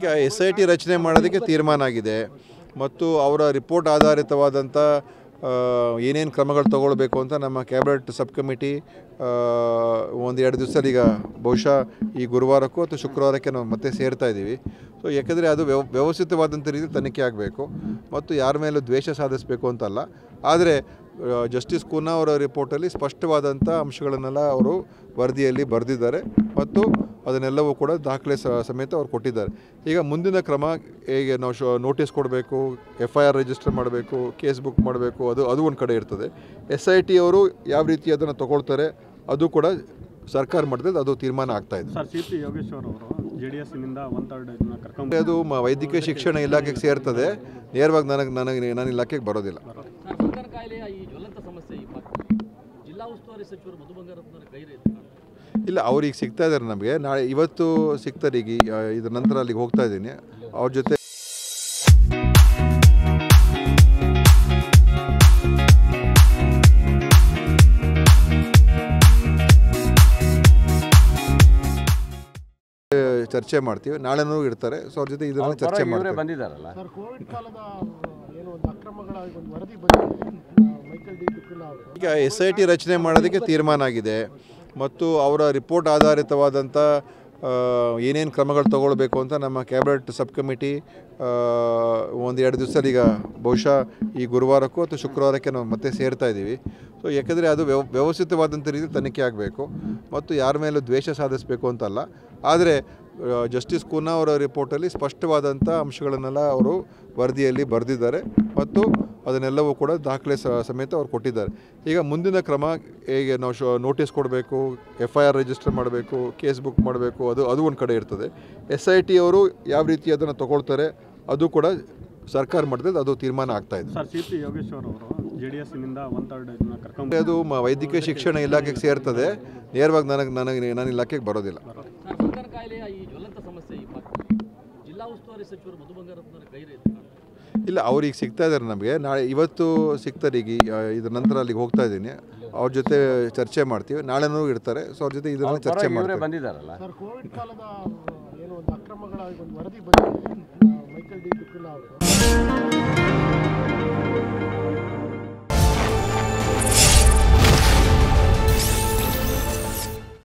ಈಗ SIT ರಚನೆ ಮಾಡೋದಕ್ಕೆ ತೀರ್ಮಾನ ಆಗಿದೆ ಮತ್ತು ಅವರ ರಿಪೋರ್ಟ್ ಆಧಾರಿತವಾದಂಥ ಏನೇನು ಕ್ರಮಗಳು ತಗೊಳ್ಬೇಕು ಅಂತ ನಮ್ಮ ಕ್ಯಾಬಿನೆಟ್ ಸಬ್ ಕಮಿಟಿ ಒಂದೆರಡು ದಿವಸ ಈಗ ಬಹುಶಃ ಈ ಗುರುವಾರಕ್ಕೂ ಅಥವಾ ಶುಕ್ರವಾರಕ್ಕೆ ನಾವು ಮತ್ತೆ ಸೇರ್ತಾ ಇದ್ದೀವಿ. ಸೊ ಯಾಕಂದರೆ ಅದು ವ್ಯವಸ್ಥಿತವಾದಂಥ ರೀತಿ ತನಿಖೆ ಆಗಬೇಕು ಮತ್ತು ಯಾರ ಮೇಲೂ ದ್ವೇಷ ಸಾಧಿಸಬೇಕು ಅಂತಲ್ಲ. ಆದರೆ ಜಸ್ಟಿಸ್ ಕೂನಾ ಅವರ ರಿಪೋರ್ಟಲ್ಲಿ ಸ್ಪಷ್ಟವಾದಂಥ ಅಂಶಗಳನ್ನೆಲ್ಲ ಅವರು ವರದಿಯಲ್ಲಿ ಬರೆದಿದ್ದಾರೆ ಮತ್ತು ಅದನ್ನೆಲ್ಲವೂ ಕೂಡ ದಾಖಲೆ ಸಮೇತ ಅವ್ರು ಕೊಟ್ಟಿದ್ದಾರೆ. ಈಗ ಮುಂದಿನ ಕ್ರಮ ಹೇಗೆ ನಾವು ನೋಟಿಸ್ ಕೊಡಬೇಕು, FIR ರಿಜಿಸ್ಟರ್ ಮಾಡಬೇಕು, ಕೇಸ್ ಬುಕ್ ಮಾಡಬೇಕು, ಅದು ಒಂದು ಕಡೆ ಇರ್ತದೆ. SIT ಅವರು ಯಾವ ರೀತಿ ಅದನ್ನು ತಗೊಳ್ತಾರೆ ಅದು ಕೂಡ ಸರ್ಕಾರ ಮಟ್ಟದಲ್ಲಿ ಅದು ತೀರ್ಮಾನ ಆಗ್ತಾ ಇದೆ. ಸರ್, CP ಯೋಗೇಶ್ವರ್ ಅವರು JDS ನಿಂದ 1/3 ಕರ್ಕೊಂಡು ಅದು ವೈದ್ಯಕೀಯ ಶಿಕ್ಷಣ ಇಲಾಖೆಗೆ ಸೇರ್ತದೆ, ನೇರವಾಗಿ ನನ್ನ ಇಲಾಖೆಗೆ ಬರೋದಿಲ್ಲ. ಇಲ್ಲ, ಅವ್ರಿಗೆ ಸಿಗ್ತಾ ಇದ್ದಾರೆ ನಮಗೆ. ನಾಳೆ ಇವತ್ತು ಸಿಗ್ತಾರೆ. ಈಗ ಇದ್ರ ನಂತರ ಅಲ್ಲಿಗೆ ಹೋಗ್ತಾ ಇದ್ದೀನಿ ಅವ್ರ ಜೊತೆ. ಚರ್ಚೆ ಮಾಡ್ತೀವಿ. ನಾಳೆನೂ ಇರ್ತಾರೆ. ಸೊ ಅವ್ರ ಜೊತೆ ಇದನ್ನು ಚರ್ಚೆ ಮಾಡ್ತಾರೆ. ಈಗ SIT ರಚನೆ ಮಾಡೋದಕ್ಕೆ ತೀರ್ಮಾನ ಆಗಿದೆ ಮತ್ತು ಅವರ ರಿಪೋರ್ಟ್ ಆಧಾರಿತವಾದಂಥ ಏನೇನು ಕ್ರಮಗಳು ತಗೊಳ್ಬೇಕು ಅಂತ ನಮ್ಮ ಕ್ಯಾಬಿನೆಟ್ ಸಬ್ ಕಮಿಟಿ ಒಂದೆರಡು ದಿವಸ ಈಗ ಬಹುಶಃ ಈ ಗುರುವಾರಕ್ಕೂ ಅಥವಾ ಶುಕ್ರವಾರಕ್ಕೆ ನಾವು ಮತ್ತೆ ಸೇರ್ತಾ ಇದ್ದೀವಿ. ಸೊ ಯಾಕಂದರೆ ಅದು ವ್ಯವಸ್ಥಿತವಾದಂಥ ರೀತಿ ತನಿಖೆ ಆಗಬೇಕು ಮತ್ತು ಯಾರ ಮೇಲೂ ದ್ವೇಷ ಸಾಧಿಸಬೇಕು ಅಂತಲ್ಲ. ಆದರೆ ಜಸ್ಟಿಸ್ ಕೂನಾ ಅವರ ರಿಪೋರ್ಟಲ್ಲಿ ಸ್ಪಷ್ಟವಾದಂಥ ಅಂಶಗಳನ್ನೆಲ್ಲ ಅವರು ವರದಿಯಲ್ಲಿ ಬರೆದಿದ್ದಾರೆ ಮತ್ತು ಅದನ್ನೆಲ್ಲವೂ ಕೂಡ ದಾಖಲೆ ಸಮೇತ ಅವ್ರು ಕೊಟ್ಟಿದ್ದಾರೆ. ಈಗ ಮುಂದಿನ ಕ್ರಮ ಹೇಗೆ ನಾವು ನೋಟಿಸ್ ಕೊಡಬೇಕು, FIR ರಿಜಿಸ್ಟರ್ ಮಾಡಬೇಕು, ಕೇಸ್ ಬುಕ್ ಮಾಡಬೇಕು, ಅದು ಒಂದು ಕಡೆ ಇರ್ತದೆ. SIT ಅವರು ಯಾವ ರೀತಿ ಅದನ್ನು ತಗೊಳ್ತಾರೆ ಅದು ಕೂಡ ಸರ್ಕಾರ ಮಟ್ಟದಲ್ಲಿ ಅದು ತೀರ್ಮಾನ ಆಗ್ತಾ ಇದೆ. ಸರ್, CP ಯೋಗೇಶ್ವರ್ ಅವರು JDS ನಿಂದ 1/3 ಕರ್ಕೊಂಡು ಅದು ವೈದ್ಯಕೀಯ ಶಿಕ್ಷಣ ಇಲಾಖೆಗೆ ಸೇರ್ತದೆ, ನೇರವಾಗಿ ನನ್ನ ಇಲಾಖೆಗೆ ಬರೋದಿಲ್ಲ. ಇಲ್ಲ, ಅವ್ರಿಗೆ ಸಿಗ್ತಾ ಇದ್ದಾರೆ ನಮಗೆ. ನಾಳೆ ಇವತ್ತು ಸಿಗ್ತಾರೆ. ಈಗ ಇದ್ರ ನಂತರ ಅಲ್ಲಿಗೆ ಹೋಗ್ತಾ ಇದ್ದೀನಿ ಅವ್ರ ಜೊತೆ ಚರ್ಚೆ ಮಾಡ್ತೀವಿ. ನಾಳೆನೂ ಇರ್ತಾರೆ. ಸೊ ಅವ್ರ ಜೊತೆ ಇದನ್ನು ಚರ್ಚೆ ಮಾಡ್ತಾರೆ. ಬಂದಿದ್ದಾರಲ್ಲ ಸರ್, ಕೋವಿಡ್ ಕಾಲದ ಏನು ಒಂದು ಅಕ್ರಮಗಳ ಒಂದು ವರದಿ ಬಂದಿದೆ ಮೈಕಲ್ ಡಿ ಕುಲ್ಲಾ ಅವರು.